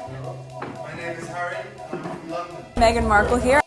My name is Harry, and I'm from London. Meghan Markle here.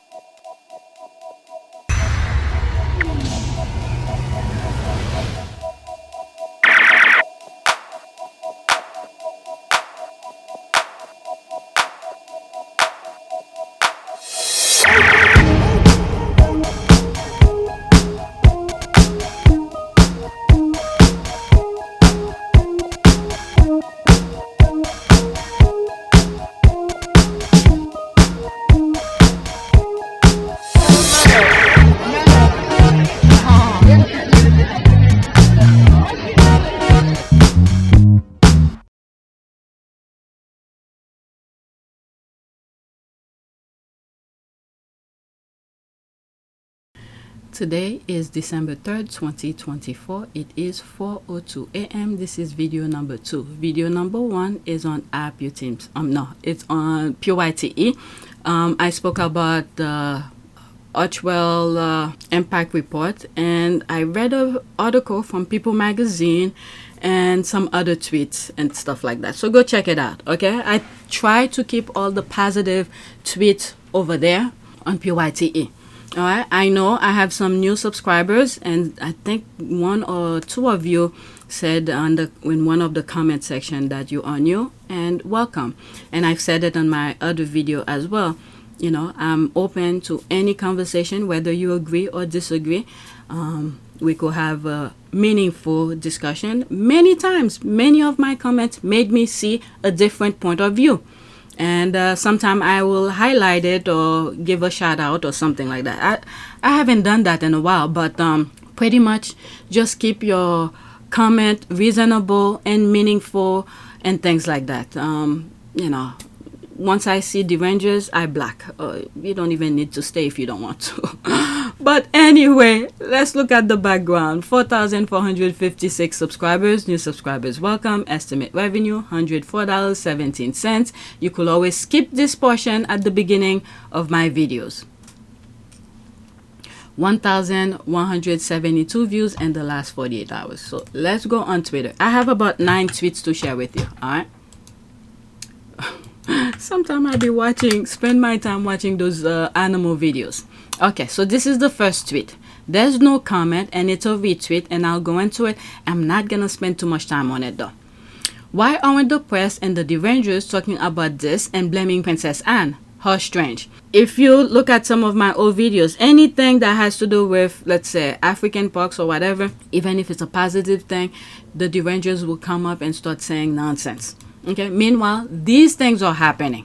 Today is December 3rd, 2024. It is 4:02 a.m. This is video number 2. Video number 1 is on APTS. No, it's on PYTE. I spoke about the Archwell impact report, and I read an article from People magazine and some other tweets and stuff like that. So go check it out, okay? I try to keep all the positive tweets over there on PYTE. All right, I know I have some new subscribers, and I think 1 or 2 of you said in one of the comment section that you are new, and welcome. And I've said it on my other video as well. You know, I'm open to any conversation, whether you agree or disagree. We could have a meaningful discussion. Many times, many of my comments made me see a different point of view. And sometime I will highlight it or give a shout out or something like that. I haven't done that in a while, but pretty much just keep your comment reasonable and meaningful and things like that. You know, once I see Derangers, I block. You don't even need to stay if you don't want to. But anyway, let's look at the background. 4,456 subscribers. New subscribers welcome. Estimate revenue $104.17. You could always skip this portion at the beginning of my videos. 1,172 views in the last 48 hours. So let's go on Twitter. I have about 9 tweets to share with you. All right. Sometimes I'll be spend my time watching those animal videos. Okay, so this is the first tweet. There's no comment, and it's a retweet, and I'll go into it. I'm not gonna spend too much time on it though. Why aren't the press and the Derangers talking about this and blaming Princess Anne? How strange. If you look at some of my old videos, anything that has to do with, let's say, African parks or whatever, even if it's a positive thing, the Derangers will come up and start saying nonsense. Okay, meanwhile, these things are happening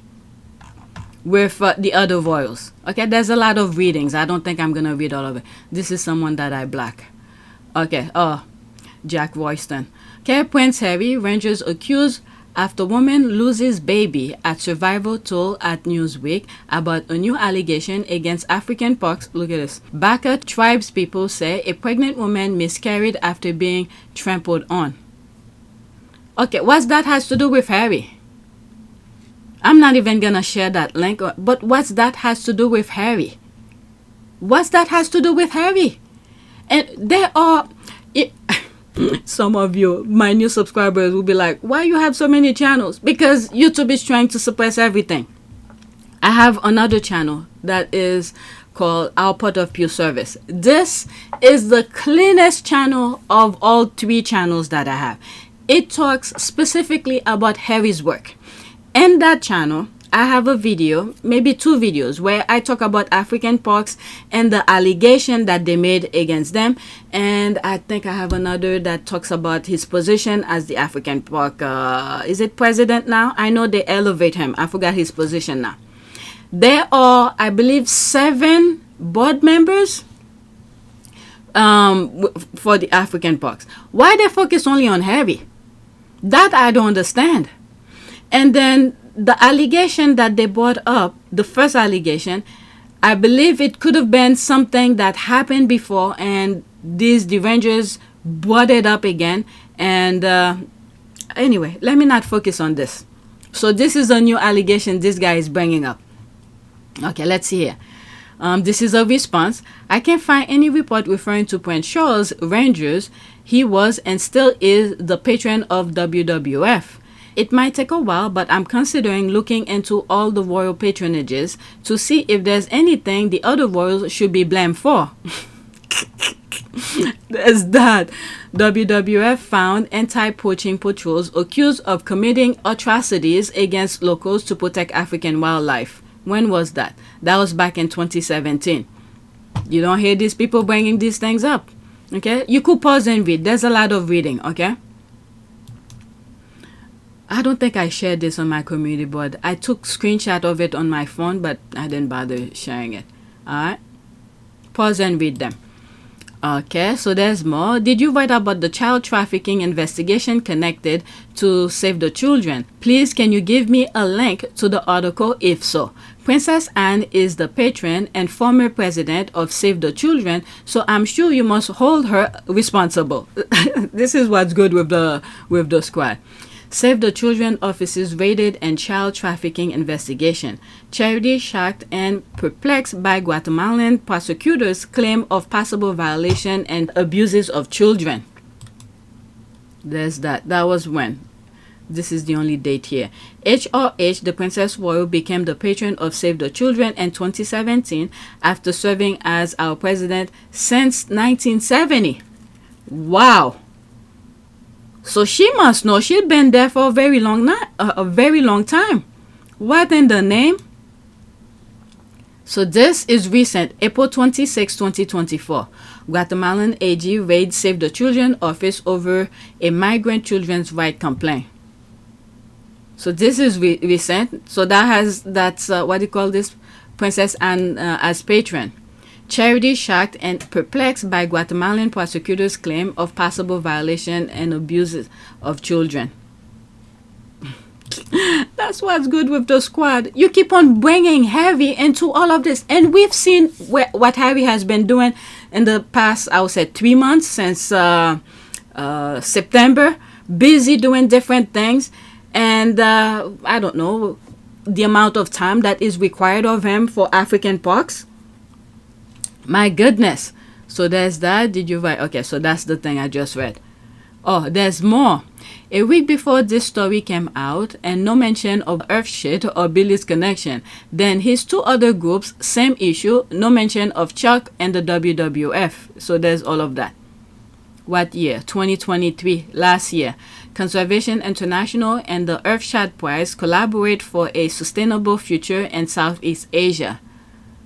with the other royals. Okay, there's a lot of readings. I don't think I'm gonna read all of it. This is someone that I block. Okay, Jack Royston. Okay, Prince Harry, Rangers accused after woman loses baby at survival told at Newsweek about a new allegation against African parks. Look at this. Baka tribes people say a pregnant woman miscarried after being trampled on. Okay, what's that has to do with Harry? I'm not even gonna share that link, but what's that has to do with Harry? What's that has to do with Harry? And there are... some of you, my new subscribers, will be like, why you have so many channels? Because YouTube is trying to suppress everything. I have another channel that is called Our Pot of Pure Service. This is the cleanest channel of all 3 channels that I have. It talks specifically about Harry's work. In that channel, I have a video, maybe 2 videos, where I talk about African parks and the allegation that they made against them. And I think I have another that talks about his position as the African park, is it president now? I know they elevate him. I forgot his position now. There are, I believe, 7 board members for the African parks. Why they focus only on Harry? That I don't understand. And then the allegation that they brought up, the first allegation, I believe it could have been something that happened before, and these Derangers brought it up again. And anyway, let me not focus on this. So this is a new allegation this guy is bringing up. Okay, let's see here. This is a response. I can't find any report referring to Prince Charles Rangers. He was and still is the patron of WWF. It might take a while, but I'm considering looking into all the royal patronages to see if there's anything the other royals should be blamed for. There's that. WWF found anti-poaching patrols accused of committing atrocities against locals to protect African wildlife. When was that? That was back in 2017. You don't hear these people bringing these things up. Okay? You could pause and read. There's a lot of reading. Okay? I don't think I shared this on my community board. I took screenshot of it on my phone, but I didn't bother sharing it. Alright? Pause and read them. Okay, so there's more. Did you write about the child trafficking investigation connected to Save the Children? Please, can you give me a link to the article if so? Princess Anne is the patron and former president of Save the Children, so I'm sure you must hold her responsible. This is what's good with the squad. Save the Children offices raided and child trafficking investigation. Charitie shocked and perplexed by Guatemalan prosecutors' claim of possible violation and abuses of children. There's that. That was when. This is the only date here. HRH, the Princess Royal, became the patron of Save the Children in 2017 after serving as our president since 1970. Wow. So she must know. She'd been there for a very long time. What in the name? So this is recent, April 26, 2024. Guatemalan AG raids Save the Children office over a migrant children's right complaint. So this is recent. So that's what do you call this? Princess Anne as patron. Charitie shocked and perplexed by Guatemalan prosecutors' claim of possible violation and abuses of children. That's what's good with the squad. You keep on bringing Harry into all of this. And we've seen what Harry has been doing in the past, I would say, 3 months since September. Busy doing different things. And I don't know the amount of time that is required of him for African parks. My goodness. So there's that. Did you write? Okay, so that's the thing I just read. Oh, there's more. A week before this story came out, and no mention of Earthshit or Billy's connection. Then his 2 other groups, same issue, no mention of Chuck and the WWF. So there's all of that. What year? 2023, last year. Conservation International and the Earthshot Prize collaborate for a sustainable future in Southeast Asia.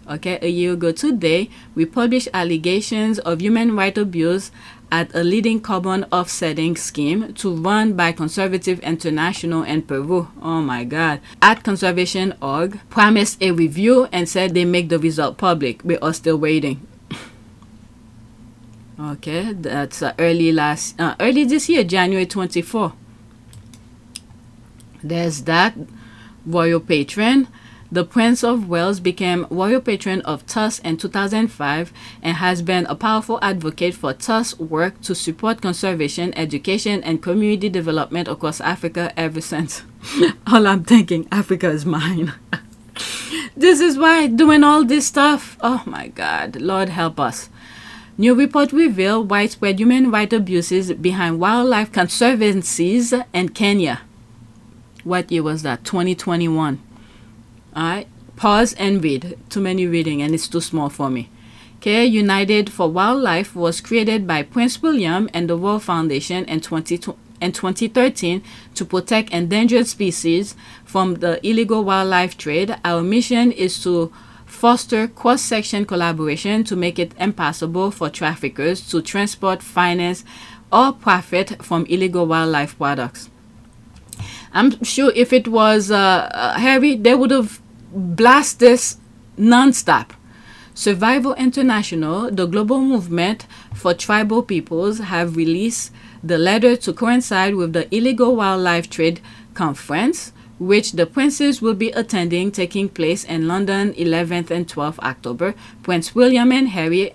Okay, a year ago today, we published allegations of human rights abuse at a leading carbon offsetting scheme to run by Conservative International in Peru. Oh my God. At Conservation.org promised a review and said they make the result public. We are still waiting. Okay, that's early this year, January 24. There's that. Royal patron. The Prince of Wales became royal patron of TUS in 2005 and has been a powerful advocate for TUS work to support conservation, education, and community development across Africa ever since. All I'm thinking, Africa is mine. This is why doing all this stuff. Oh my God, Lord help us. New report reveal widespread human rights abuses behind wildlife conservancies in Kenya. What year was that? 2021. Alright, pause and read. Too many reading and it's too small for me. Okay, United for Wildlife was created by Prince William and the World Foundation in 2013 to protect endangered species from the illegal wildlife trade. Our mission is to foster cross-section collaboration to make it impossible for traffickers to transport, finance, or profit from illegal wildlife products. I'm sure if it was Harry, they would have blasted this non-stop. Survival International, the global movement for tribal peoples, have released the letter to coincide with the illegal wildlife trade conference, which the princes will be attending, taking place in London 11th and 12th October. Prince William and Harry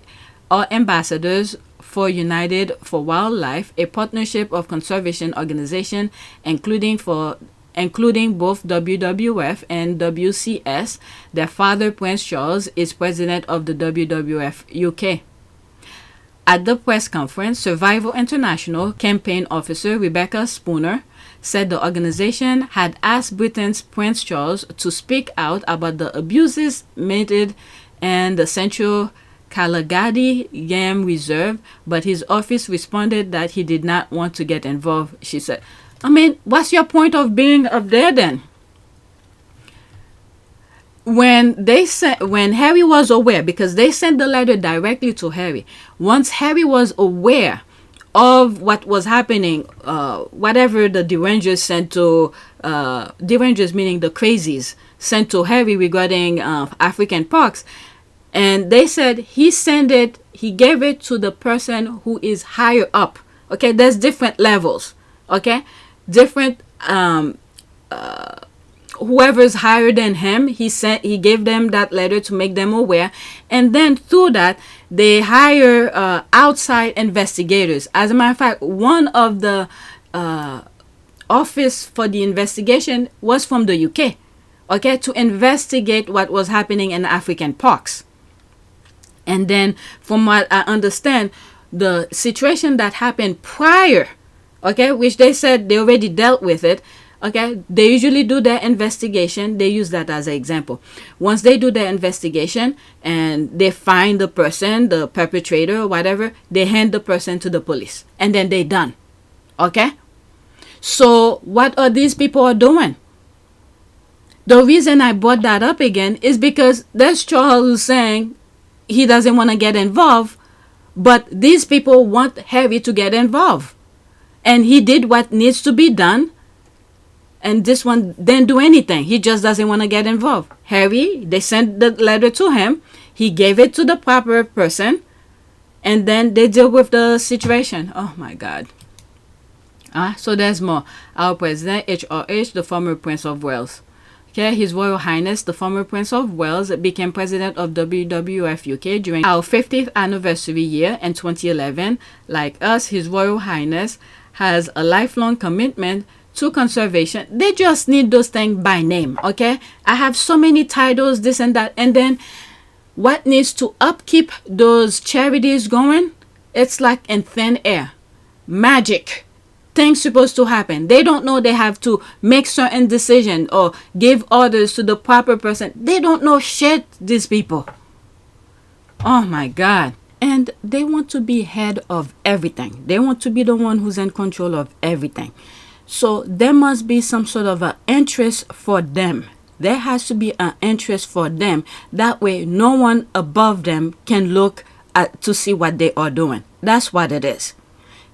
are ambassadors for United for Wildlife, a partnership of conservation organizations, including both WWF and WCS. Their father, Prince Charles, is president of the WWF UK. At the press conference, Survival International campaign officer Rebecca Spooner said the organization had asked Britain's Prince Charles to speak out about the abuses meted in the Central Kalagadi Game Reserve, but his office responded that he did not want to get involved. She said, I mean, what's your point of being up there then? When Harry was aware, because they sent the letter directly to Harry, once Harry was aware of what was happening, whatever the Derangers sent to, Derangers meaning the crazies, sent to Harry regarding African parks, and they said he gave it to the person who is higher up. Okay, there's different levels. Okay, different whoever's higher than him, he gave them that letter to make them aware, and then through that they hire outside investigators. As a matter of fact, one of the office for the investigation was from the UK, okay, to investigate what was happening in African parks. And then from what I understand, the situation that happened prior, okay, which they said they already dealt with it, okay, they usually do their investigation. They use that as an example. Once they do their investigation and they find the person, the perpetrator or whatever, they hand the person to the police and then they're done. Okay? So what are these people doing? The reason I brought that up again is because there's Charles who's saying he doesn't want to get involved, but these people want Harry to get involved. And he did what needs to be done. And this one didn't do anything. He just doesn't want to get involved. Harry, they sent the letter to him. He gave it to the proper person. And then they deal with the situation. Oh my God. So there's more. Our president, HRH, the former Prince of Wales. Okay, His Royal Highness, the former Prince of Wales, became president of WWF UK during our 50th anniversary year in 2011. Like us, His Royal Highness has a lifelong commitment to conservation. They just need those things by name, okay? I have so many titles, this and that. And then what needs to upkeep those charities going? It's like in thin air. Magic. Things supposed to happen. They don't know they have to make certain decisions or give orders to the proper person. They don't know shit, these people. Oh my God. And they want to be head of everything. They want to be the one who's in control of everything. So there must be some sort of an interest for them. There has to be an interest for them. That way no one above them can look at to see what they are doing. That's what it is.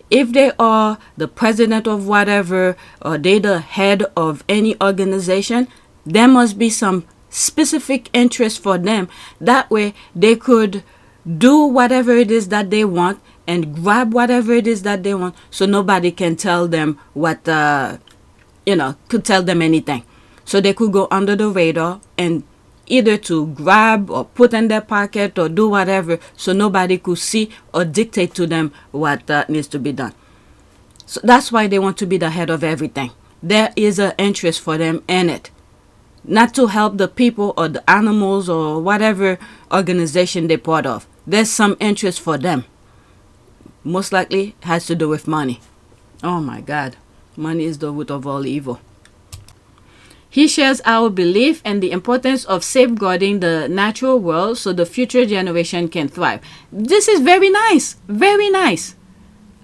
If they are the president of whatever, or they the head of any organization, there must be some specific interest for them. That way they could do whatever it is that they want and grab whatever it is that they want, so nobody can tell them what, could tell them anything. So they could go under the radar and either to grab or put in their pocket or do whatever, so nobody could see or dictate to them what needs to be done. So that's why they want to be the head of everything. There is an interest for them in it. Not to help the people or the animals or whatever organization they're part of. There's some interest for them. Most likely has to do with money. Oh my God. Money is the root of all evil. He shares our belief in the importance of safeguarding the natural world so the future generation can thrive. This is very nice. Very nice.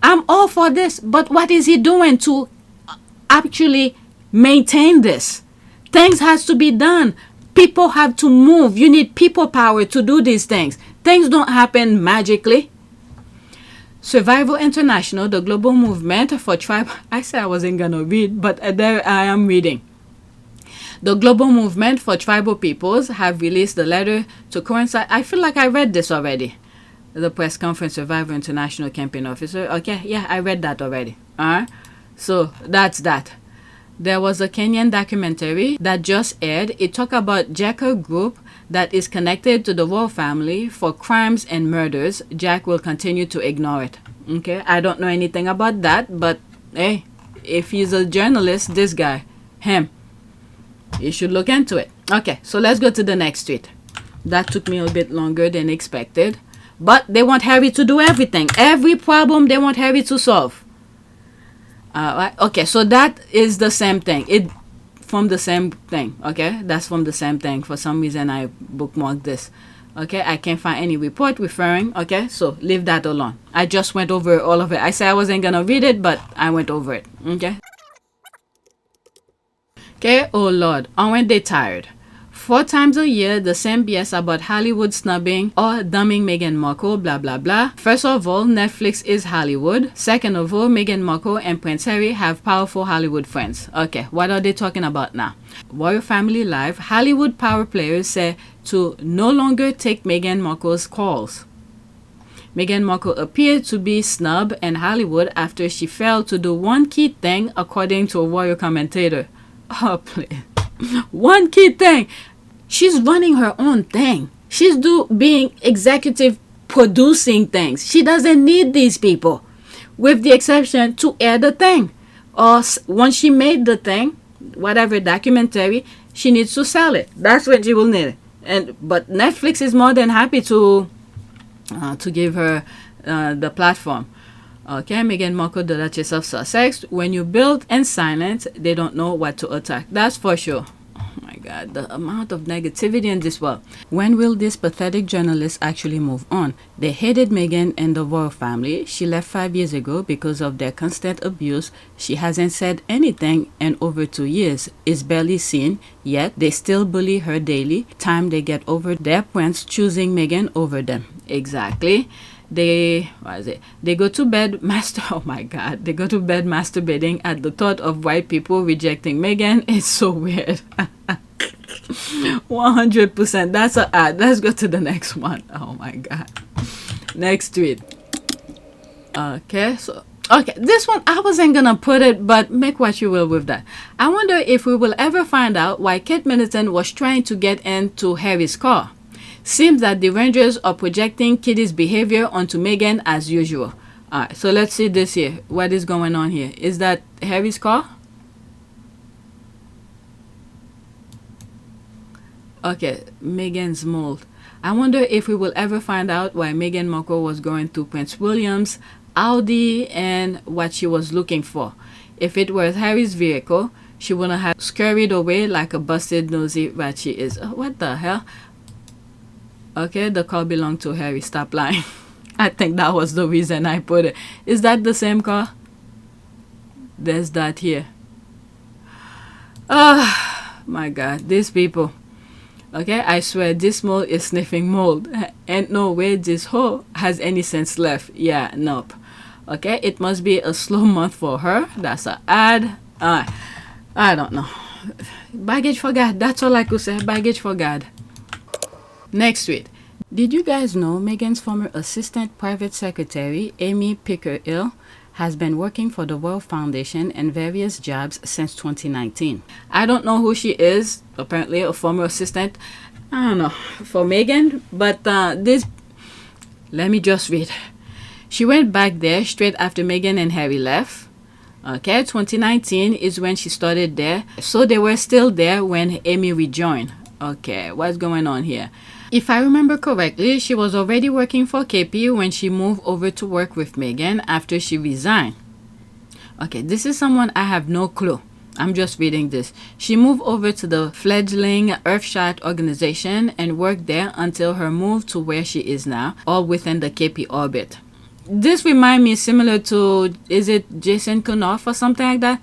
I'm all for this. But what is he doing to actually maintain this? Things has to be done. People have to move. You need people power to do these things. Things don't happen magically. Survival International, the global movement for tribal... I said I wasn't going to read, but there I am reading. The global movement for tribal peoples have released a letter to coincide. I feel like I read this already. The press conference, Survival International campaign officer. Okay, yeah, I read that already. So that's that. There was a Kenyan documentary that just aired. It talked about Jacker group that is connected to the royal family for crimes and murders. Jack will continue to ignore it. Okay, I don't know anything about that, but hey, if he's a journalist, this guy, him, you should look into it. Okay, so let's go to the next tweet. That took me a bit longer than expected, But they want Harry to do everything. Every problem they want Harry to solve. Right. Okay, so that is the same thing. It from the same thing. Okay, that's from the same thing. For some reason, I bookmarked this. Okay, I can't find any report referring. Okay, so leave that alone. I just went over all of it. I said I wasn't gonna read it, but I went over it. Okay. Okay, oh Lord, aren't they tired? 4 times a year, the same BS about Hollywood snubbing or dumbing Meghan Markle, blah blah blah. First of all, Netflix is Hollywood. Second of all, Meghan Markle and Prince Harry have powerful Hollywood friends. Okay, what are they talking about now? Royal Family Live, Hollywood power players say to no longer take Meghan Markle's calls. Meghan Markle appeared to be snubbed in Hollywood after she failed to do one key thing, according to a royal commentator. Oh, please. One key thing. She's running her own thing. She's being executive producing things. She doesn't need these people, with the exception to air the thing. Or once she made the thing, whatever documentary, she needs to sell it. That's when she will need it. But Netflix is more than happy to give her the platform. Okay, Meghan Markle, the Duchess of Sussex. When you build in silence, they don't know what to attack. That's for sure. Oh my God, the amount of negativity in this world. When will this pathetic journalist actually move on? They hated Meghan and the royal family. She left 5 years ago because of their constant abuse. She hasn't said anything in over 2 years. Is barely seen, yet they still bully her daily. Time they get over their prince choosing Meghan over them. Exactly. They go to bed oh my God, they go to bed masturbating at the thought of white people rejecting Meghan. It's so weird. 100%. That's an ad. Let's go to the next one. Oh my God. Next tweet. Okay, this one I wasn't gonna put it, but make what you will with that. I wonder if we will ever find out why Kate Middleton was trying to get into Harry's car. Seems that the Derangers are projecting Kitty's behavior onto Meghan as usual. Alright, so let's see this here. What is going on here? Is that Harry's car? Okay, Meghan's mold. I wonder if we will ever find out why Meghan Markle was going to Prince William's Audi and what she was looking for. If it was Harry's vehicle, she wouldn't have scurried away like a busted nosy rat she is. What the hell? Okay, the car belonged to Harry. Stop lying. I think that was the reason I put it. Is that the same car? There's that here. Oh, my God. These people. Okay, I swear this mole is sniffing mold. Ain't no way this hoe has any sense left. Yeah, nope. Okay, it must be a slow month for her. That's an ad. I don't know. Baggage for God. That's all I could say. Baggage for God. Next tweet. Did you guys know Meghan's former assistant private secretary, Amy Pickerill, has been working for the Royal Foundation in various jobs since 2019? I don't know who she is. Apparently a former assistant. I don't know. For Meghan. But this... Let me just read. She went back there straight after Meghan and Harry left. Okay, 2019 is when she started there. So they were still there when Amy rejoined. Okay, what's going on here? If I remember correctly, she was already working for KP when she moved over to work with Meghan after she resigned. Okay, this is someone I have no clue. I'm just reading this. She moved over to the fledgling Earthshot organization and worked there until her move to where she is now, all within the KP orbit. This reminds me similar to, is it Jason Kanoff or something like that?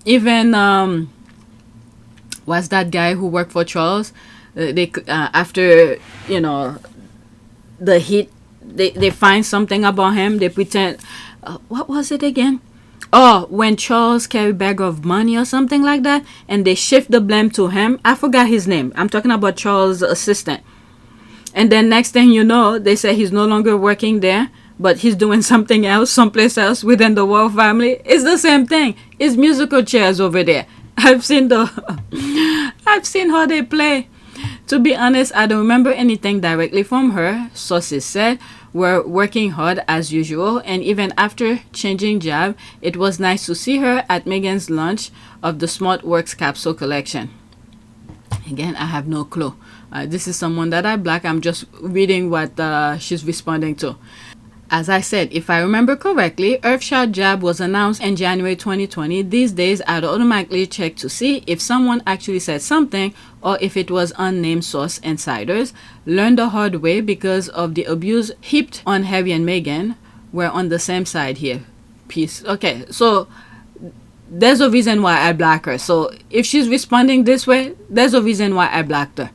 Even, was that guy who worked for Charles? After, you know, the hit, they find something about him. They pretend, what was it again? Oh, when Charles carried a bag of money or something like that, and they shift the blame to him. I forgot his name. I'm talking about Charles' assistant. And then next thing you know, they say he's no longer working there, but he's doing something else, someplace else within the royal family. It's the same thing. It's musical chairs over there. I've seen how they play. To be honest, I don't remember anything directly from her. Sources said we're working hard as usual, and even after changing job, it was nice to see her at Meghan's launch of the Smart Works capsule collection. Again, I have no clue. This is someone that I block. I'm just reading what she's responding to. As I said, if I remember correctly, Earthshot jab was announced in January 2020. These days, I'd automatically check to see if someone actually said something or if it was unnamed source insiders. Learned the hard way because of the abuse heaped on Harry and Meghan. We're on the same side here. Peace. Okay, so there's a reason why I block her. So if she's responding this way, there's a reason why I blocked her.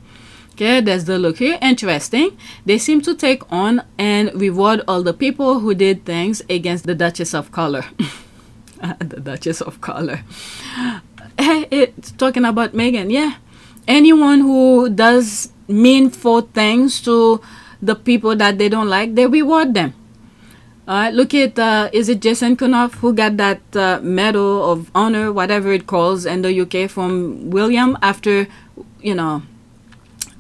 Okay, there's the look here. Interesting. They seem to take on and reward all the people who did things against the Duchess of Color. The Duchess of Color. Hey, it's talking about Meghan. Yeah. Anyone who does meaningful things to the people that they don't like, they reward them. Look at, is it Jason Kunoff who got that Medal of Honor, whatever it calls, in the UK from William after, you know,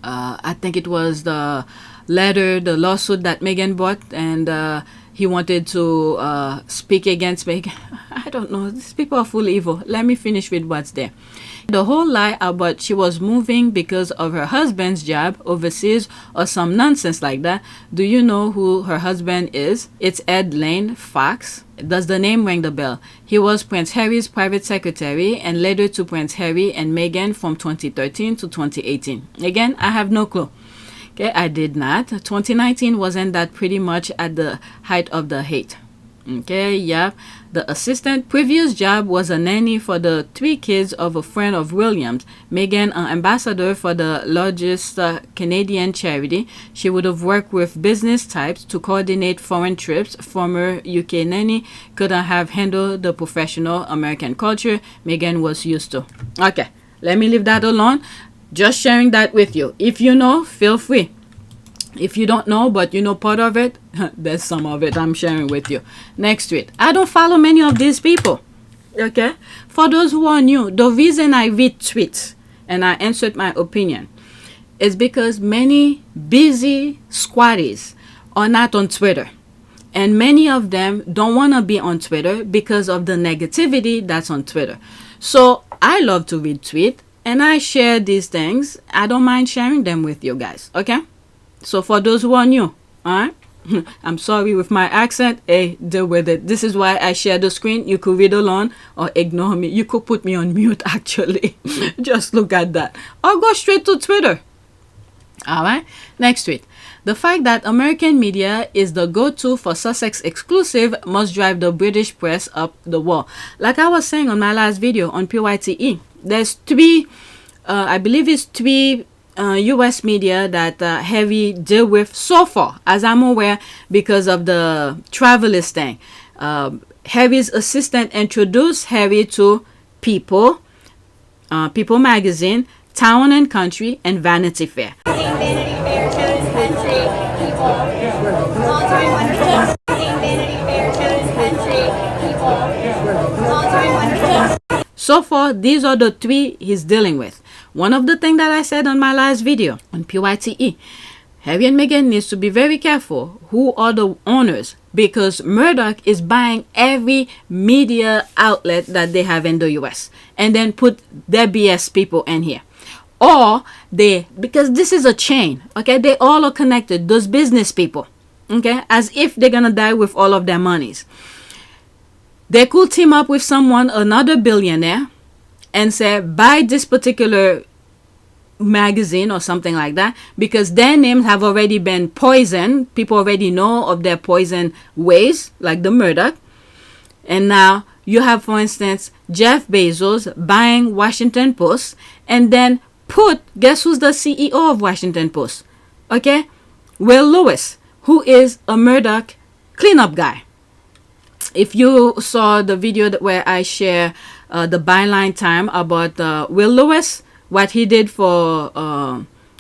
I think it was the lawsuit that Meghan brought, and he wanted to speak against Meghan. I don't know. These people are full evil. Let me finish with what's there. The whole lie about she was moving because of her husband's job overseas or some nonsense like that. Do you know who her husband is? It's Ed Lane Fox. Does the name ring the bell? He was Prince Harry's private secretary and later to Prince Harry and Meghan from 2013 to 2018. Again, I have no clue. Okay, I did not. 2019 wasn't that pretty much at the height of the hate. Okay, yeah. The assistant previous job was a nanny for the 3 kids of a friend of William's. Meghan, an ambassador for the largest Canadian charity. She would have worked with business types to coordinate foreign trips. Former UK nanny couldn't have handled the professional American culture Meghan was used to. Okay, let me leave that alone. Just sharing that with you. If you know, feel free. If you don't know, but you know part of it, there's some of it I'm sharing with you. Next tweet. I don't follow many of these people. Okay? For those who are new, the reason I read tweets and I insert my opinion is because many busy squatties are not on Twitter. And many of them don't want to be on Twitter because of the negativity that's on Twitter. So I love to read tweets and I share these things. I don't mind sharing them with you guys. Okay? So for those who are new, alright? I'm sorry with my accent. Hey, deal with it. This is why I share the screen. You could read along or ignore me. You could put me on mute actually. Just look at that. Or go straight to Twitter. Alright? Next tweet. The fact that American media is the go-to for Sussex exclusive must drive the British press up the wall. Like I was saying on my last video on PYTE, there's 3, I believe it's 3 US media that Harry deal with so far, as I'm aware, because of the Travelist thing. Harry's assistant introduced Harry to People, People Magazine, Town and Country, and Vanity Fair. Vanity Fair, Town and Country, People, All-Time Wonderful. Vanity Fair, Town and Country, People, All-Time Wonderful. So far, these are the 3 he's dealing with. One of the things that I said on my last video on PYTE, Harry and Meghan needs to be very careful who are the owners, because Murdoch is buying every media outlet that they have in the US and then put their BS people in here. Or because this is a chain, okay, they all are connected, those business people, okay, as if they're gonna die with all of their monies. They could team up with someone, another billionaire, and say, buy this particular magazine or something like that, because their names have already been poisoned. People already know of their poison ways, like the Murdoch. And now you have, for instance, Jeff Bezos buying Washington Post, and then guess who's the CEO of Washington Post? Okay? Will Lewis, who is a Murdoch cleanup guy. If you saw the video where I share the byline time about Will Lewis, what he did for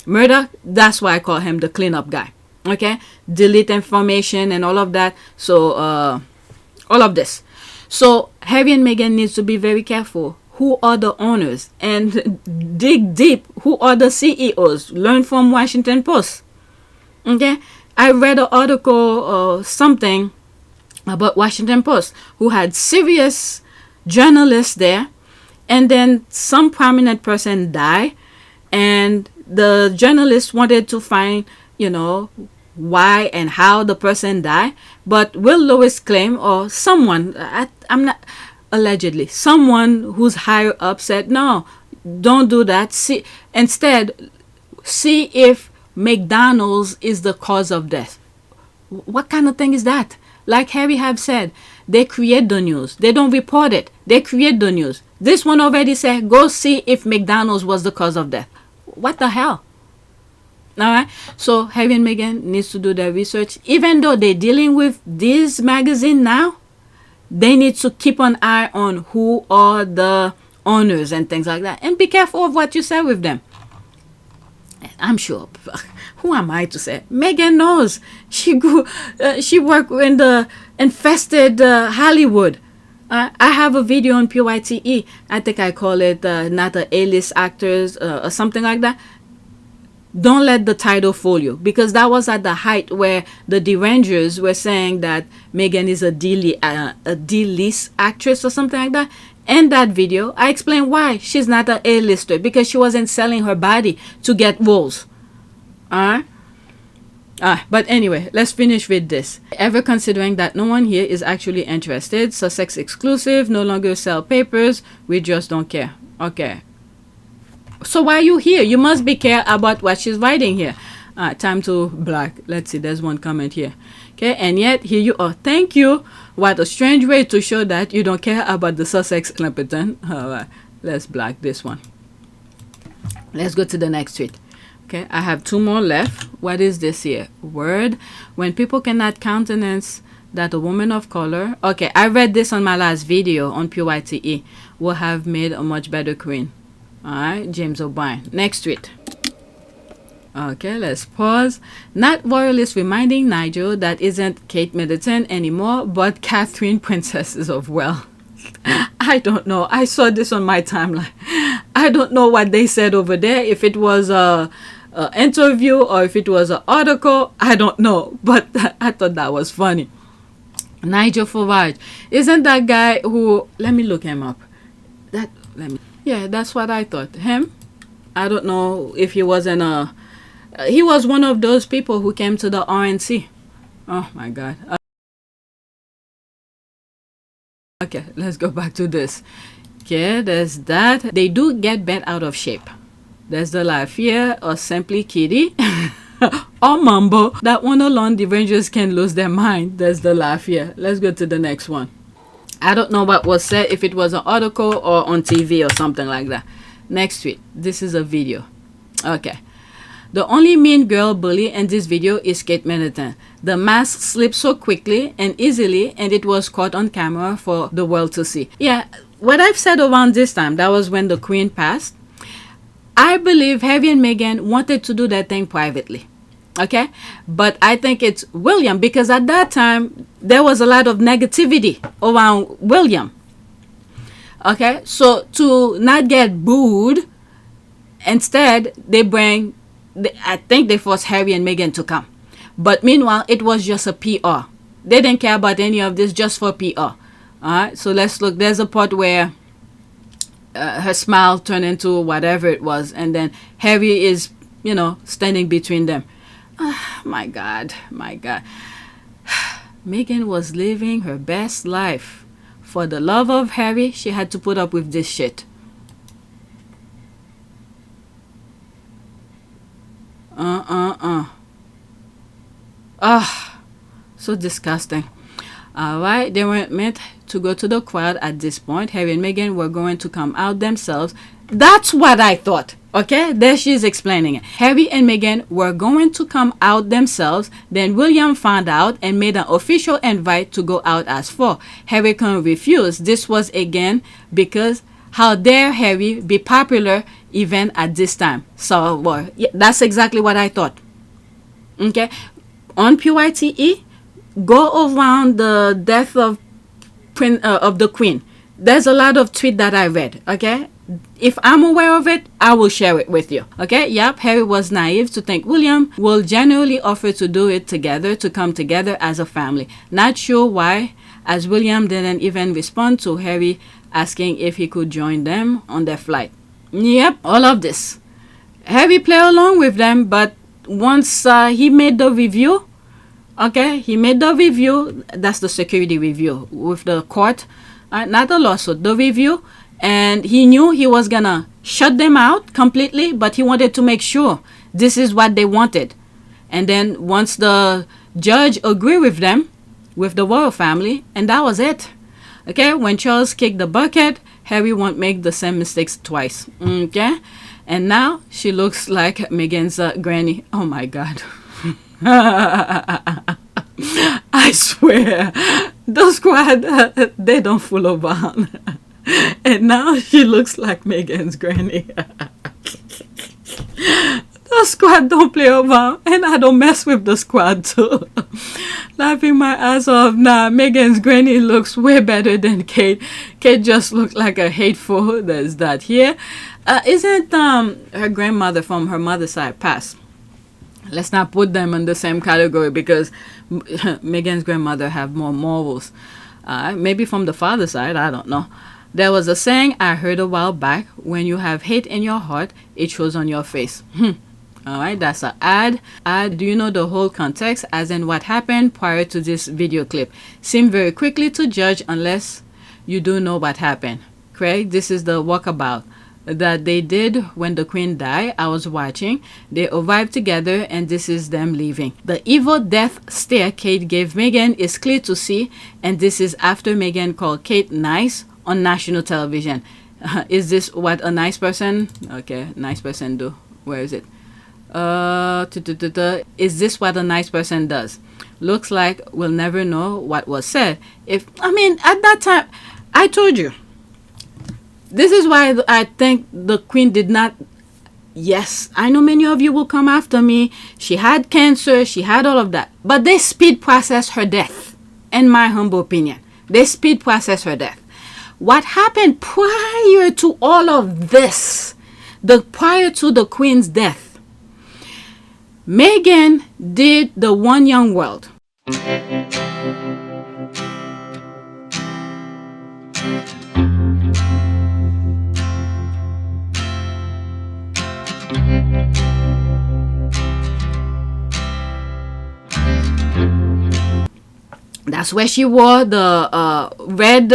Murdoch, that's why I call him the cleanup guy. Okay? Delete information and all of that. So, all of this. So, Harry and Meghan needs to be very careful. Who are the owners? And dig deep. Who are the CEOs? Learn from Washington Post. Okay? I read an article or something about Washington Post who had serious journalists there, and then some prominent person died, and the journalist wanted to find, you know, why and how the person died, but Will Lewis claimed, or someone, I'm not, allegedly, someone who's higher up said, no, don't do that. Instead, see if McDonald's is the cause of death. What kind of thing is that? Like Harry have said, they create the news. They don't report it. They create the news. This one already said, go see if McDonald's was the cause of death. What the hell? Alright, so Harry and Meghan needs to do their research. Even though they're dealing with this magazine now, they need to keep an eye on who are the owners and things like that. And be careful of what you say with them. I'm sure. Who am I to say? Meghan knows. She worked in the infested Hollywood. I have a video on PYTE. I think I call it not the A-list actors or something like that. Don't let the title fool you, because that was at the height where the Derangers were saying that Meghan is a D-list actress or something like that. In that video, I explained why she's not an A-lister, because she wasn't selling her body to get roles. But anyway, let's finish with this. Ever considering that no one here is actually interested, Sussex exclusive, no longer sell papers, we just don't care. Okay. So why are you here? You must be care about what she's writing here. Time to black. Let's see, there's one comment here. Okay, and yet here you are. Thank you. What a strange way to show that you don't care about the Sussex Clipperton. All right, let's black this one. Let's go to the next tweet. Okay, I have two more left. What is this here? Word. When people cannot countenance that a woman of color. Okay, I read this on my last video on PYTE. Will have made a much better queen. Alright, James O'Brien. Next tweet. Okay, let's pause. Not Royalist reminding Nigel that isn't Kate Middleton anymore, but Catherine, Princesses of Wales. I don't know. I saw this on my timeline. I don't know what they said over there. If it was a interview or if it was an article, I don't know. But I thought that was funny. Nigel Farage. Isn't that guy who... Let me look him up. Yeah, that's what I thought. Him? I don't know if he wasn't he was one of those people who came to the RNC. Oh my God. Okay, let's go back to this. Okay, there's that. They do get bent out of shape. There's the Lafayette or simply Kitty. Or Mumbo. That one alone, the Derangers can lose their mind. There's the Lafayette. Let's go to the next one. I don't know what was said, if it was an article or on TV or something like that. Next tweet. This is a video. Okay. The only mean girl bully in this video is Kate Middleton. The mask slipped so quickly and easily, and it was caught on camera for the world to see. Yeah, what I've said around this time, that was when the Queen passed. I believe Harry and Meghan wanted to do that thing privately. Okay, but I think it's William, because at that time there was a lot of negativity around William. Okay, so to not get booed, instead I think they forced Harry and Meghan to come. But meanwhile, it was just a PR. They didn't care about any of this, just for PR. Alright, so let's look. There's a part where her smile turned into whatever it was, and then Harry is, standing between them. My God, my God. Meghan was living her best life. For the love of Harry, she had to put up with this shit. So disgusting. Alright, they weren't meant to go to the crowd at this point. Harry and Meghan were going to come out themselves. That's what I thought. Okay, there she is explaining it. Harry and Meghan were going to come out themselves. Then William found out and made an official invite to go out as four. Harry couldn't refuse. This was again because how dare Harry be popular even at this time. So well, yeah, that's exactly what I thought. Okay, on PYTE, go around the death of the Queen. There's a lot of tweets that I read. Okay, if I'm aware of it, I will share it with you. Okay, yep, Harry was naive to think William will genuinely offer to do it together, to come together as a family. Not sure why, as William didn't even respond to Harry asking if he could join them on their flight. Yep, all of this. Harry played along with them, but once he made the review, okay, he made the review. That's the security review with the court, not the lawsuit, the review. And he knew he was gonna shut them out completely, but he wanted to make sure this is what they wanted. And then once the judge agreed with them, with the royal family, and that was it. Okay, when Charles kicked the bucket, Harry won't make the same mistakes twice. Okay, and now she looks like Meghan's granny. Oh my God. I swear, the squad, they don't fool around. And now she looks like Meghan's granny. The squad don't play around, and I don't mess with the squad too. Laughing my ass off. Nah, Meghan's granny looks way better than Kate. Kate just looks like a hateful. There's that here. Isn't her grandmother from her mother's side passed? Let's not put them in the same category because Meghan's grandmother have more morals. Maybe from the father's side, I don't know. There was a saying I heard a while back: when you have hate in your heart, it shows on your face. All right, that's an ad. Do you know the whole context, as in what happened prior to this video clip? Seem very quickly to judge unless you do know what happened. Craig, this is the walkabout that they did when the queen died. I was watching. They arrived together, and this is them leaving. The evil death stare Kate gave Meghan is clear to see, and this is after Meghan called Kate nice on national television. Is this what a nice person? Okay, nice person do. Where is it? Is this what a nice person does? Looks like we'll never know what was said. At that time, I told you. This is why I think the queen did not. Yes, I know many of you will come after me. She had cancer. She had all of that. But they speed processed her death. In my humble opinion, they speed processed her death. What happened prior to all of this, prior to the queen's death? Meghan did the One Young World. That's where she wore the red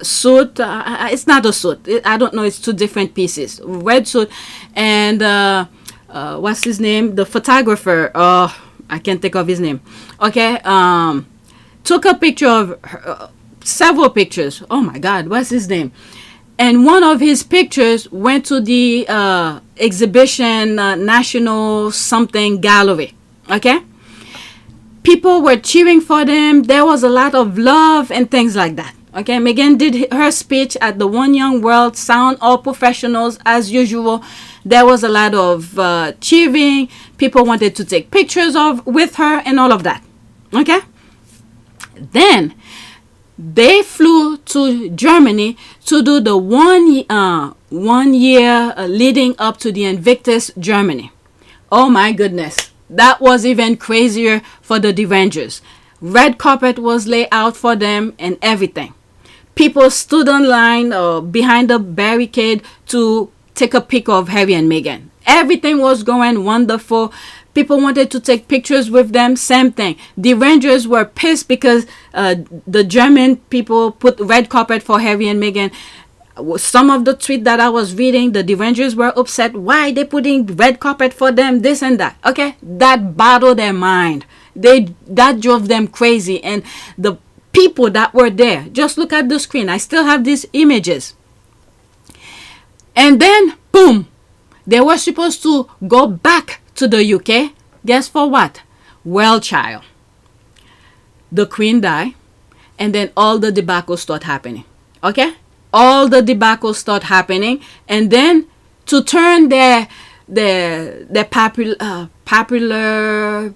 suit. It's not a suit. I don't know. It's two different pieces. Red suit and what's his name? The photographer. I can't think of his name. Okay. Took a picture of her, several pictures. Oh my God, what's his name? And one of his pictures went to the exhibition National something gallery. Okay. People were cheering for them. There was a lot of love and things like that. Okay, Meghan did her speech at the One Young World. Sound all professionals as usual. There was a lot of cheering. People wanted to take pictures with her and all of that. Okay. Then they flew to Germany to do the 1 year leading up to the Invictus Germany. Oh my goodness. That was even crazier for the Derangers. Red carpet was laid out for them and everything. People stood in line behind the barricade to take a pic of Harry and Meghan. Everything was going wonderful. People wanted to take pictures with them. Same thing. The Derangers were pissed because the German people put red carpet for Harry and Meghan. Some of the tweet that I was reading, the Derangers were upset. Why they putting red carpet for them? This and that. Okay, that bottled their mind. That drove them crazy. And the people that were there, just look at the screen. I still have these images. And then, boom, they were supposed to go back to the UK. Guess for what? Well, child, the queen died, and then all the debacle start happening. Okay. All the debacle start happening, and then to turn their popular,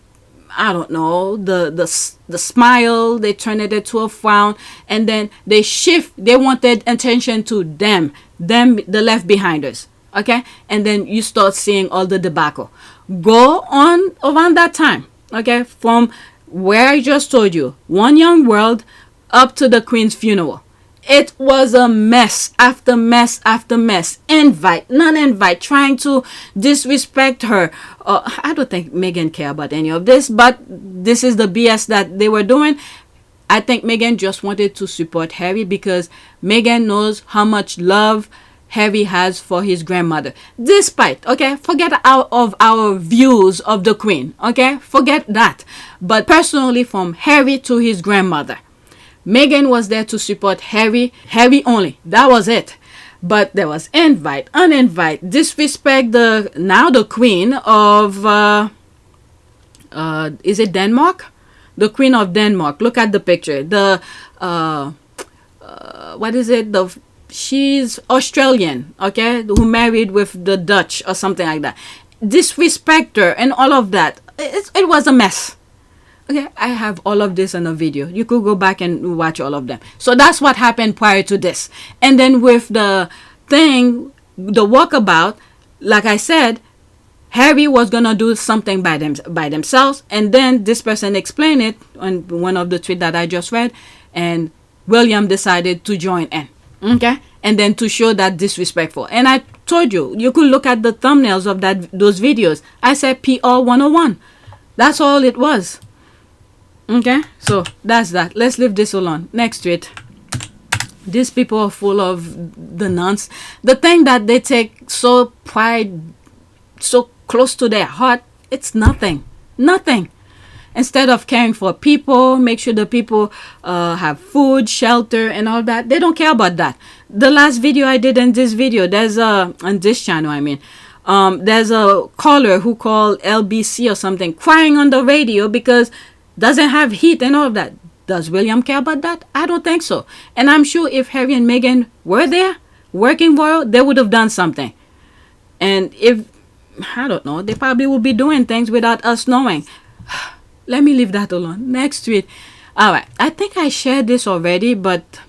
I don't know, the smile, they turn it into a frown, and then they shift. They wanted attention to them, the left behinders. Okay, and then you start seeing all the debacle go on around that time. Okay, from where I just told you, One Young World up to the Queen's funeral. It was a mess after mess after mess. Invite, non-invite, trying to disrespect her. I don't think Meghan care about any of this, but this is the BS that they were doing. I think Meghan just wanted to support Harry because Meghan knows how much love Harry has for his grandmother. Despite, okay, forget out of our views of the Queen, okay, forget that. But personally, from Harry to his grandmother, Meghan was there to support Harry only. That was it. But there was invite, uninvite, disrespect the Queen of is it Denmark? The Queen of Denmark. Look at the picture. What is it? She's Australian, okay, who married with the Dutch or something like that. Disrespect her and all of that. It was a mess. Okay, I have all of this in a video. You could go back and watch all of them. So that's what happened prior to this. And then with the thing, the walkabout, like I said, Harry was going to do something by themselves. And then this person explained it on one of the tweets that I just read. And William decided to join in. Okay? And then to show that disrespectful. And I told you, you could look at the thumbnails of those videos. I said PR 101. That's all it was. Okay, so that's that. Let's leave this alone. Next tweet. These people are full of the nonsense. The thing that they take so pride, so close to their heart, it's nothing. Nothing. Instead of caring for people, make sure the people have food, shelter, and all that. They don't care about that. The last video I did in this video, on this channel, I mean, there's a caller who called LBC or something, crying on the radio because doesn't have heat and all of that. Does William care about that? I don't think so. And I'm sure if Harry and Meghan were there, working royal, they would have done something. And if, I don't know, they probably would be doing things without us knowing. Let me leave that alone. Next tweet. All right. I think I shared this already, but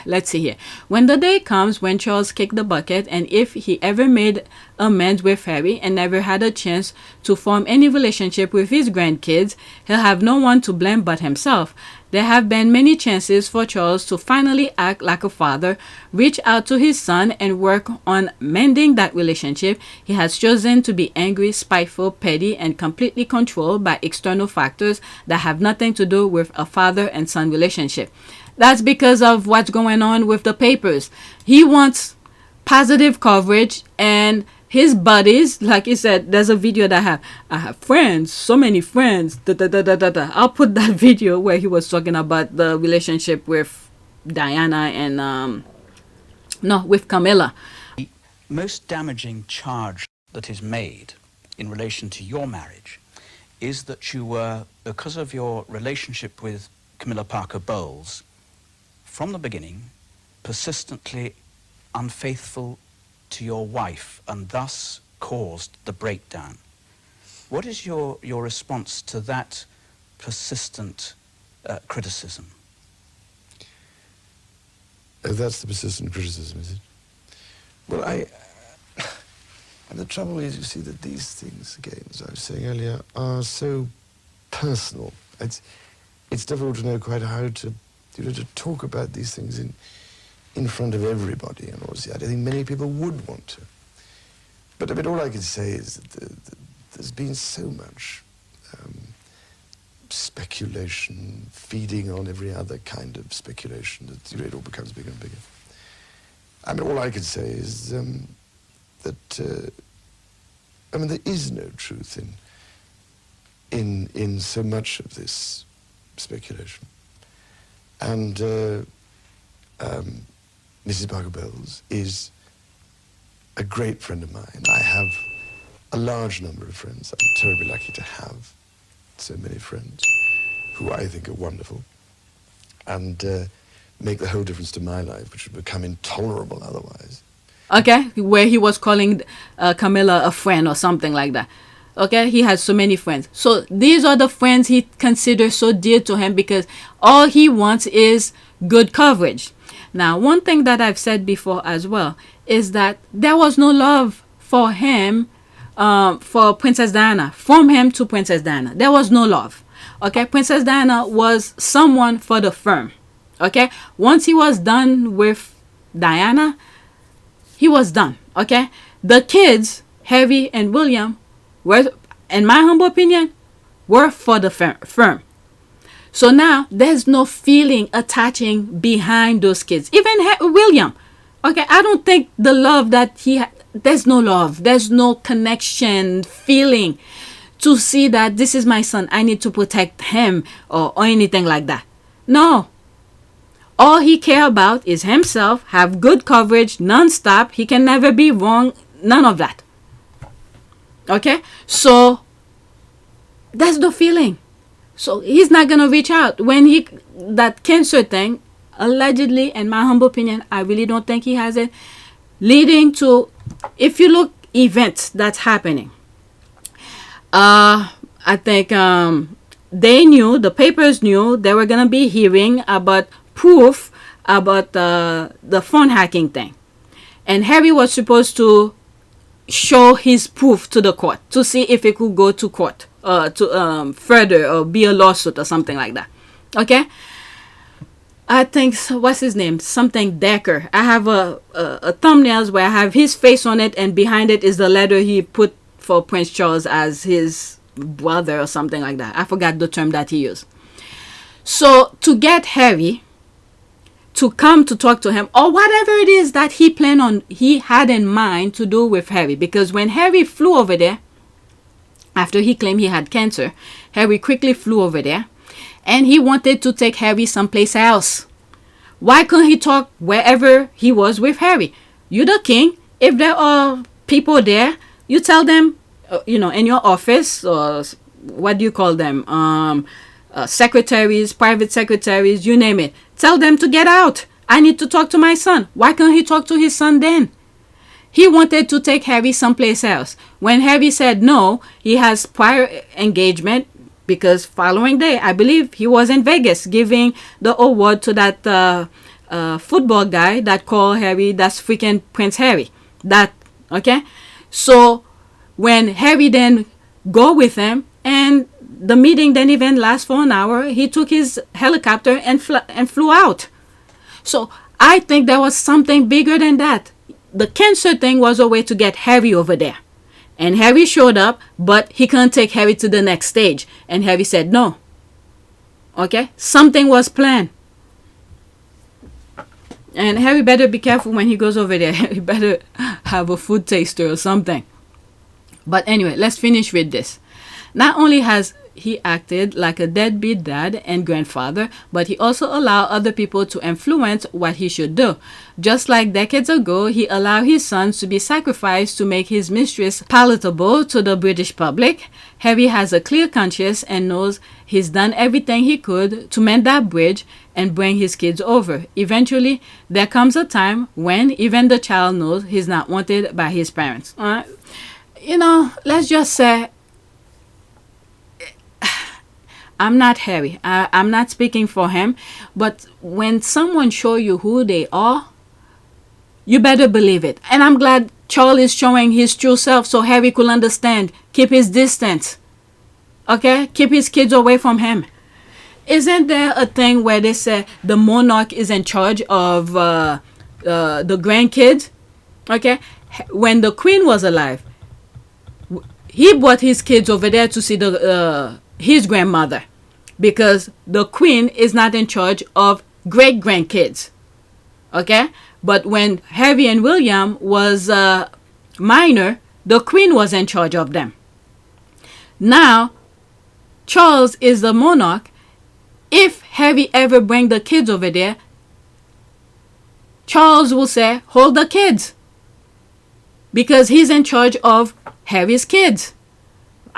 let's see here. When the day comes when Charles kicked the bucket, and if he ever made amends with Harry and never had a chance to form any relationship with his grandkids, he'll have no one to blame but himself. There have been many chances for Charles to finally act like a father, reach out to his son, and work on mending that relationship. He has chosen to be angry, spiteful, petty, and completely controlled by external factors that have nothing to do with a father and son relationship. That's because of what's going on with the papers. He wants positive coverage, and his buddies, like he said, there's a video that I have friends, so many friends. I'll put that video where he was talking about the relationship with Diana and with Camilla. The most damaging charge that is made in relation to your marriage is that you were, because of your relationship with Camilla Parker Bowles, from the beginning, persistently unfaithful to your wife, and thus caused the breakdown. What is your response to that persistent criticism? That's the persistent criticism, is it? Well, and the trouble is, you see, that these things, again, as I was saying earlier, are so personal. It's difficult to know quite how to talk about these things in front of everybody, and obviously I don't think many people would want to. But I mean, all I can say is that there's been so much speculation, feeding on every other kind of speculation, that it all becomes bigger and bigger. I mean, all I can say is that I mean, there is no truth in so much of this speculation. And Mrs. Parker Bowles is a great friend of mine. I have a large number of friends. I'm terribly lucky to have so many friends who I think are wonderful and make the whole difference to my life, which would become intolerable otherwise. Okay, where he was calling Camilla a friend or something like that. Okay, he has so many friends. So these are the friends he considers so dear to him because all he wants is good coverage. Now, one thing that I've said before as well is that there was no love for him, for Princess Diana, from him to Princess Diana. There was no love. Okay, Princess Diana was someone for the firm. Okay? Once he was done with Diana, he was done. Okay? The kids, Harry and William, were, in my humble opinion, were for the firm. So now there's no feeling attaching behind those kids. Even William. Okay, I don't think the love that there's no love. There's no connection, feeling to see that this is my son. I need to protect him or anything like that. No. All he care about is himself, have good coverage, non-stop. He can never be wrong. None of that. Okay? So there's no feeling. So he's not going to reach out. When that cancer thing, allegedly, in my humble opinion, I really don't think he has it, leading to, if you look events that's happening, I think they knew, the papers knew, they were going to be hearing about proof about the phone hacking thing. And Harry was supposed to show his proof to the court to see if it could go to court. To further or be a lawsuit or something like that. Okay? I think, what's his name? Something Decker. I have a thumbnails where I have his face on it, and behind it is the letter he put for Prince Charles as his brother or something like that. I forgot the term that he used. So to get Harry to come to talk to him, or whatever it is that he had in mind to do with Harry, because when Harry flew over there, after he claimed he had cancer, Harry quickly flew over there, and he wanted to take Harry someplace else. Why couldn't he talk wherever he was with Harry? You're the king. If there are people there, you tell them, in your office, or what do you call them? Secretaries, private secretaries, you name it. Tell them to get out. I need to talk to my son. Why can't he talk to his son then? He wanted to take Harry someplace else. When Harry said no, he has prior engagement, because following day, I believe he was in Vegas giving the award to that football guy that called Harry, that's freaking Prince Harry. Okay? So when Harry then go with him, and the meeting didn't even last for an hour, he took his helicopter and flew out. So I think there was something bigger than that. The cancer thing was a way to get Harry over there. And Harry showed up, but he couldn't take Harry to the next stage. And Harry said no. Okay? Something was planned. And Harry better be careful when he goes over there. He better have a food taster or something. But anyway, let's finish with this. Not only has he acted like a deadbeat dad and grandfather, but he also allowed other people to influence what he should do. Just like decades ago, he allowed his sons to be sacrificed to make his mistress palatable to the British public. Harry has a clear conscience and knows he's done everything he could to mend that bridge and bring his kids over. Eventually, there comes a time when even the child knows he's not wanted by his parents. Let's just say, I'm not Harry. I'm not speaking for him. But when someone show you who they are, you better believe it. And I'm glad Charles is showing his true self so Harry could understand. Keep his distance. Okay? Keep his kids away from him. Isn't there a thing where they say the monarch is in charge of the grandkids? Okay? When the queen was alive, he brought his kids over there to see his grandmother, because the queen is not in charge of great grandkids. Okay? But when Harry and William was minor, the queen was in charge of them. Now Charles is the monarch. If Harry ever bring the kids over there, Charles will say, hold the kids, because he's in charge of Harry's kids.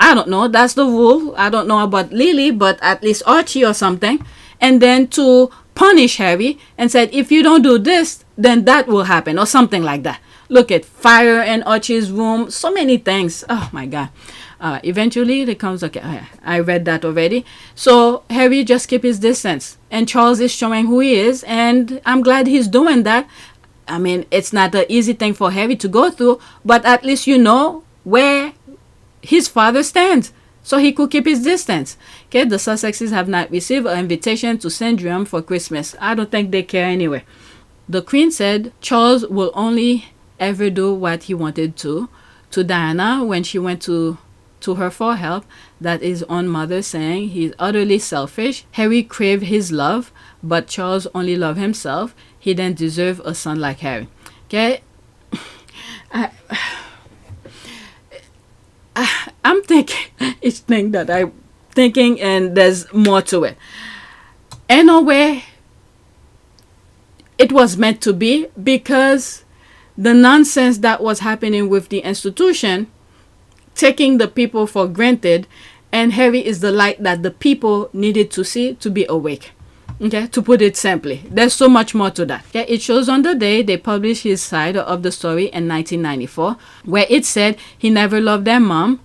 I don't know. That's the rule. I don't know about Lily, but at least Archie or something. And then to punish Harry and said, if you don't do this, then that will happen, or something like that. Look at fire in Archie's room. So many things. Oh my God. Eventually it comes, okay, I read that already. So Harry just keep his distance. And Charles is showing who he is. And I'm glad he's doing that. I mean, it's not an easy thing for Harry to go through, but at least you know where his father stands. so he could keep his distance. Okay, the Sussexes have not received an invitation to Sandringham for Christmas. I don't think they care anyway. The Queen said Charles will only ever do what he wanted to Diana when she went to her for help. That is own mother saying he's utterly selfish. Harry craved his love, but Charles only loved himself. He didn't deserve a son like Harry. Okay, I'm thinking each thing that I'm thinking, and there's more to it. In a way, it was meant to be, because the nonsense that was happening with the institution, taking the people for granted, and Harry is the light that the people needed to see to be awake. Okay, to put it simply, there's so much more to that. Okay, it shows on the day they published his side of the story in 1994, where it said he never loved their mom.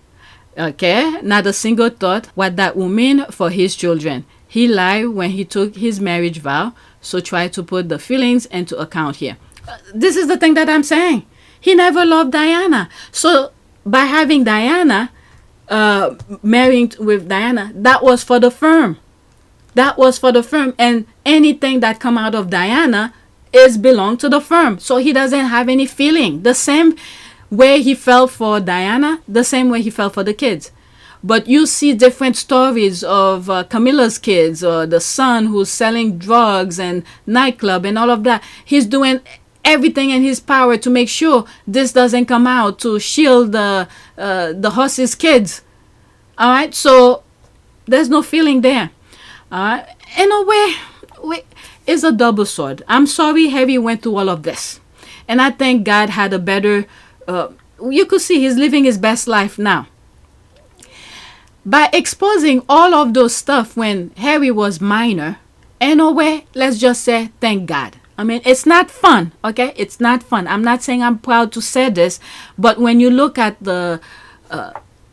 Okay, not a single thought what that would mean for his children. He lied when he took his marriage vow, so try to put the feelings into account here. This is the thing that I'm saying. He never loved Diana. So by having Diana, marrying with Diana, that was for the firm. That was for the firm, and anything that come out of Diana is belong to the firm. So he doesn't have any feeling. The same way he felt for Diana, the same way he felt for the kids. But you see different stories of Camilla's kids, or the son who's selling drugs and nightclub and all of that. He's doing everything in his power to make sure this doesn't come out, to shield the horse's kids. All right, so there's no feeling there. In a way, it's a double sword. I'm sorry Harry went through all of this, and I think God had a better. You could see he's living his best life now. By exposing all of those stuff when Harry was minor, in a way, let's just say thank God. I mean, it's not fun, okay? It's not fun. I'm not saying I'm proud to say this, but when you look at the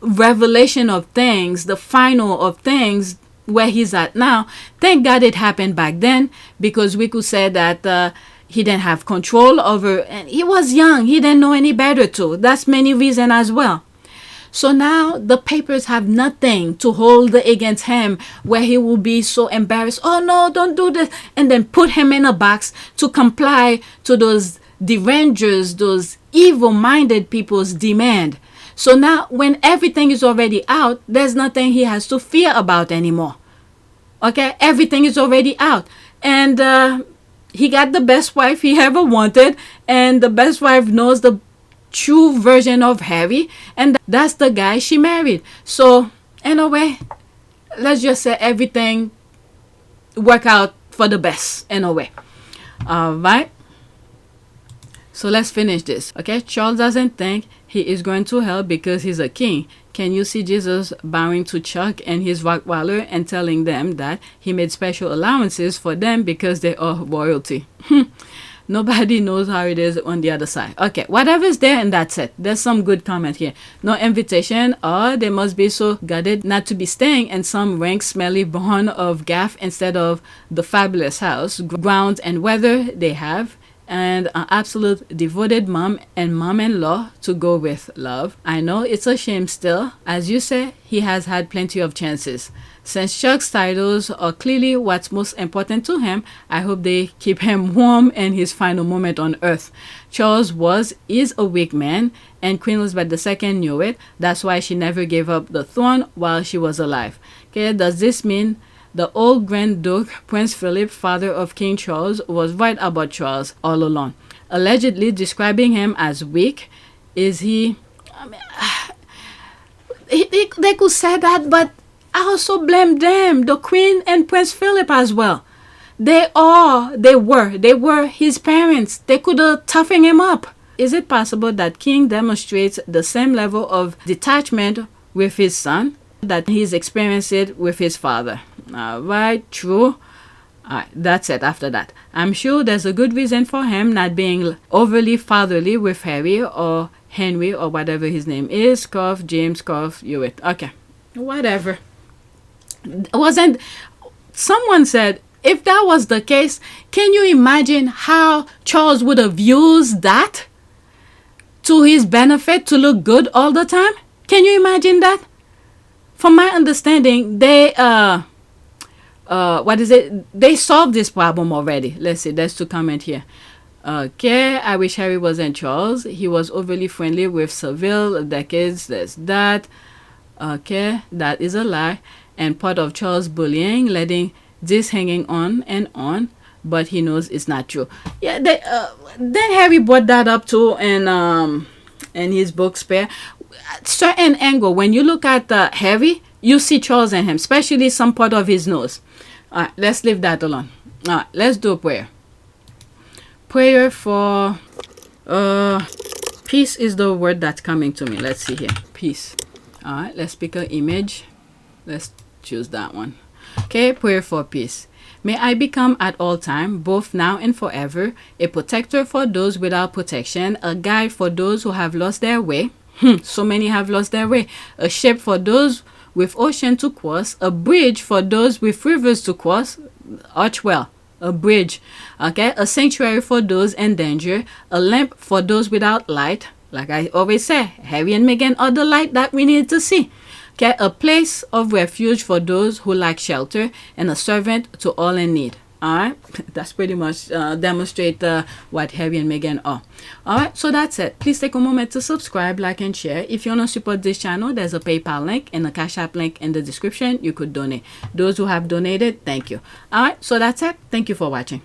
revelation of things, the final of things, where he's at now, thank God it happened back then, because we could say that he didn't have control over, and he was young. He didn't know any better too. That's many reasons as well. So now the papers have nothing to hold against him, where he will be so embarrassed. Oh no, don't do this. And then put him in a box to comply to those derangers, those evil-minded people's demand. So now when everything is already out, there's nothing he has to fear about anymore. Okay, everything is already out. And he got the best wife he ever wanted. And the best wife knows the true version of Harry, and that's the guy she married. So in a way, let's just say everything worked out for the best in a way. All right, so let's finish this. Okay, Charles doesn't think he is going to hell because he's a king. Can you see Jesus bowing to Chuck and his Rottweiler and telling them that he made special allowances for them because they are royalty? Nobody knows how it is on the other side. Okay, whatever's there, and that's it. There's some good comment here. No invitation, or they must be so gutted not to be staying in some rank, smelly barn of gaff instead of the fabulous house, grounds, and weather they have, and an absolute devoted mom and mom-in-law to go with. Love. I know it's a shame still. As you say, he has had plenty of chances. Since Chuck's titles are clearly what's most important to him, I hope they keep him warm in his final moment on earth. Charles is a weak man, and Queen Elizabeth II knew it. That's why she never gave up the throne while she was alive. Okay, does this mean the old Grand Duke, Prince Philip, father of King Charles, was right about Charles all along? Allegedly describing him as weak, is he... I mean, they could say that, but I also blame them, the Queen and Prince Philip as well. They were his parents. They could have toughened him up. Is it possible that King demonstrates the same level of detachment with his son that he's experienced it with his father? All right, true. All right, that's it after that. I'm sure there's a good reason for him not being overly fatherly with Harry or Henry or whatever his name is. James Hewitt. Okay, whatever. Wasn't someone said, if that was the case, can you imagine how Charles would have used that to his benefit to look good all the time? Can you imagine that? from my understanding, they what is it? They solved this problem already. Let's see. There's two comment here. Okay, I wish Harry wasn't Charles. He was overly friendly with Seville decades. There's that. Okay, that is a lie. And part of Charles' bullying, letting this hanging on and on, but he knows it's not true. Yeah, then Harry brought that up too in his book Spare. Certain angle, when you look at Harry, you see Charles and him, especially some part of his nose. All right, let's leave that alone. All right, let's do a prayer. Prayer for peace is the word that's coming to me. Let's see here. Peace. All right, let's pick an image. Let's choose that one. Okay, prayer for peace. May I become at all time, both now and forever, a protector for those without protection, a guide for those who have lost their way. So many have lost their way. A ship for those with ocean to cross, a bridge for those with rivers to cross. Archwell. A bridge, okay, a sanctuary for those in danger, a lamp for those without light. Like I always say, Harry and Meghan are the light that we need to see. Okay, a place of refuge for those who lack shelter, and a servant to all in need. All right, that's pretty much demonstrate what Harry and Meghan are. All right, so that's it. Please take a moment to subscribe, like, and share. If you want to support this channel, there's a PayPal link and a Cash App link in the description. You could donate. Those who have donated, thank you. All right, so that's it. Thank you for watching.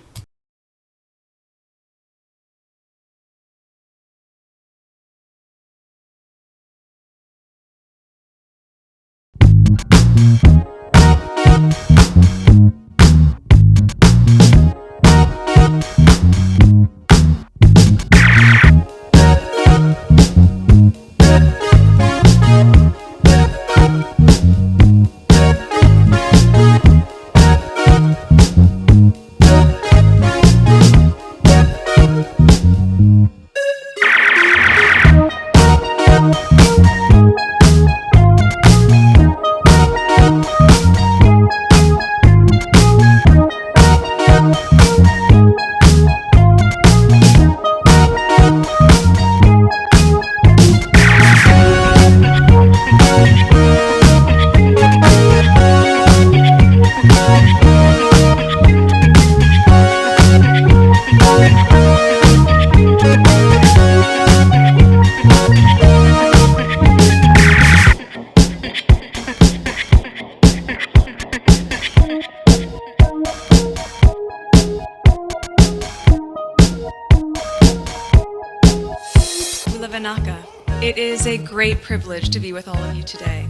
It is a great privilege to be with all of you today.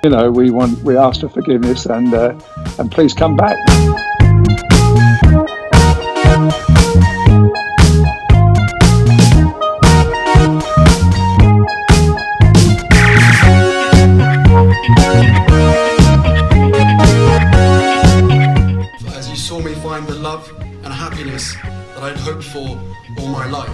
You know, we ask for forgiveness and please come back. As you saw me find the love and happiness that I'd hoped for all my life.